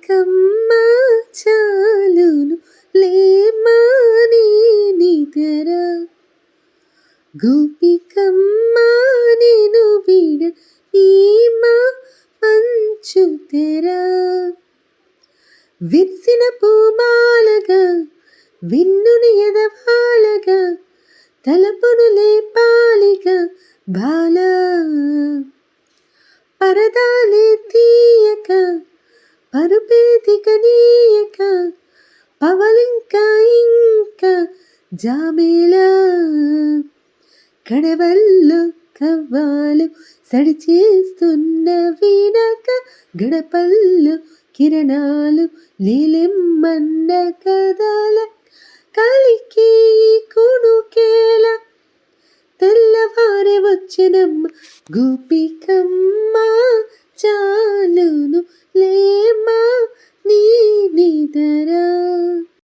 గోపికమ్మ చాలును లేమ్మా నీ నిదర గోపికమ్మ నేను విడ ఈమా మంచు తెర విరిసిన పూమాలగా విన్నుని ఎదవాలగా తలపును లేపాలిగా బాల పరదాలే తీయక పరుపే దిగనీయక పవలింకా ఇంకా జామేలా కడవల్లో కవ్వాలు సడిచేస్తున్న వీణక గడపల్లో కిరణాలు లేలెమ్మన్న కదల కలికి కుడుకేల తెల్లవారే వచ్చినమ్మ గోపికమ్మ చాలును లేమ్మా నీ నిదర